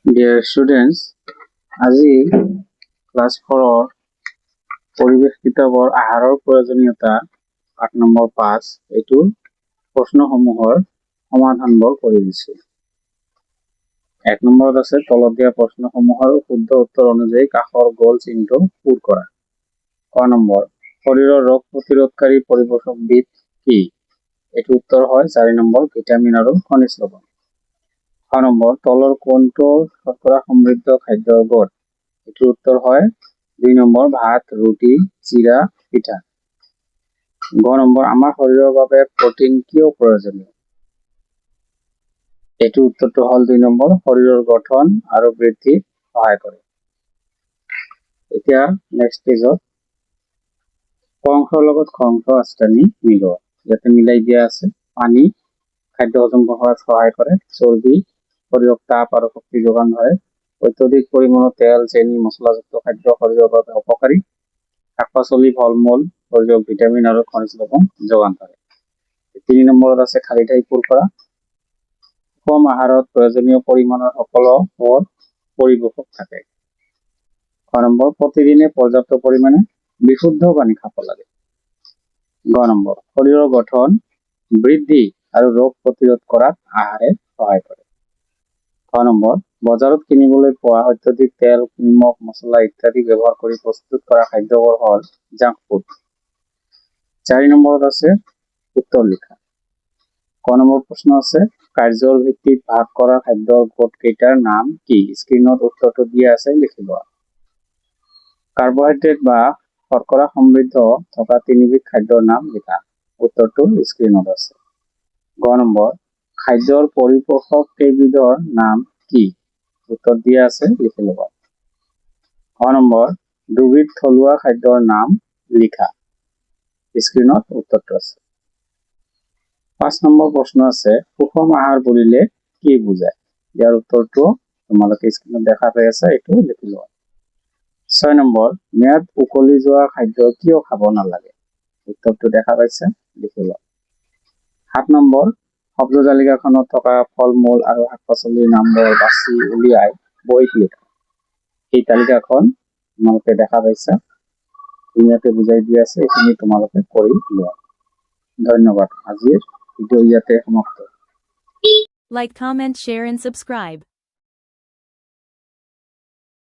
Dear students, আজি class 4 পৰিৱেশ কিতাপৰ আহাৰৰ প্ৰয়োজনীয়তা 8 নম্বৰ 5 এইটো প্ৰশ্নসমূহৰ সমাধানবোৰ কৰি দিছো। 1 নম্বৰত আছে তলত দিয়া প্ৰশ্নসমূহৰ শুদ্ধ উত্তৰ অনুযায়ী কাষৰ গোল চিহ্নটো পূৰ কৰা। ক নম্বৰ শৰীৰৰ ৰোগ প্ৰতিৰোধকাৰী পৰিপোষকবিধ কি? এইটো উত্তৰ হয় 4 নম্বৰ ভিটামিন আৰু খনিজ লৱণ। খ নম্বৰ তলৰ কোনটো শৰ্কৰা সমৃদ্ধ খাদ্যৰ গোট? এটিৰ উত্তৰ হয় 2 নম্বৰ ভাত, ৰুটি, চিৰা, পিঠা। গ নম্বৰ আমাৰ শৰীৰেৰ বাবে প্ৰোটিন কিয় প্ৰয়োজনীয়? এটিৰ উত্তৰটো হল 2 নম্বৰ শৰীৰেৰ গঠন আৰু বৃদ্ধিত সহায় কৰে। এতিয়া নেক্সট পেজত ক অংশৰ লগত খ অংশ আস্তানি মিলোৱা। ইয়াতে মিলাই দিয়া আছে পানী খাদ্য হজম কৰাত সহায় কৰে, চৰ্বি শৰীৰক তাপ আৰু শক্তি যোগান ধৰে, অত্যধিক পৰিমাণৰ তেল, চেনি, মছলাযুক্ত খাদ্য শৰীৰৰ বাবে অপকাৰী, শাক-পাচলি, ফল-মূল শৰীৰক ভিটামিন আৰু খনিজ লৱণ যোগান ধৰে। 3 নম্বৰত আছে খালি ঠাই পূৰ কৰা। কম আহাৰত প্ৰয়োজনীয় পৰিমাণৰ সকলো পৰিপোষক থাকে। খ নম্বৰ প্ৰতিদিনে পৰ্যাপ্ত পৰিমাণে বিশুদ্ধ পানী খাব লাগে। গ নম্বৰ শৰীৰৰ গঠন, বৃদ্ধি আৰু ৰোগ প্ৰতিৰোধ কৰাত আহাৰে সহায় কৰে। খ নম্বৰ বজাৰত কিনিবলৈ পোৱা অত্যধিক তেল, নিমখ, মছলা ইত্যাদি ব্যৱহাৰ কৰি প্ৰস্তুত কৰা খাদ্যবোৰ হল জাংক ফুড। 4 নম্বৰত আছে উত্তৰ লিখা। ক নম্বৰ প্ৰশ্ন আছে কাৰ্যৰ ভিত্তিত ভাগ কৰা খাদ্যৰ গোট কেইটাৰ নাম কি? স্ক্ৰীনত উত্তৰটো দিয়া আছে, লিখি লোৱা। কাৰ্বহাইড্ৰেট বা শৰ্কৰা সমৃদ্ধ থকা 3বিধ খাদ্যৰ নাম লিখা। উত্তৰটো স্ক্ৰীনত আছে। গ নম্বৰ খাদ্যৰ পৰিপোষক কেইবিধৰ নাম কি? উত্তৰ দিয়া আছে, লিখি ল'বা। খ নম্বৰ দুবিধ থলুৱা খাদ্যৰ নাম লিখা। স্ক্ৰীনত উত্তৰটো আছে। 5 নম্বৰ প্ৰশ্ন আছে সুষম আহাৰ বুলিলে কি বুজায়? ইয়াৰ উত্তৰটো তোমালোকে স্ক্ৰীনত দেখা পাই আছা, এইটো লিখি লোৱা। 6 নম্বৰ মেয়াদ উকলি যোৱা খাদ্য কিয় খাব নালাগে? উত্তৰটো দেখা পাইছা, লিখি লোৱা। 7 নম্বৰ শব্দ তালিকাখনত থকা ফল-মূল আৰু শাক-পাচলিৰ নামবোৰ বাছি উলিয়াই বহীত লিখা। এই তালিকাখন তোমালোকে দেখা পাইছা, ধুনীয়াকৈ বুজাই দিয়া আছে, এইখিনি তোমালোকে কৰি লোৱা। ধন্যবাদ। আজিৰ ভিডিও ইয়াতে সমাপ্ত। Like, comment, share and subscribe.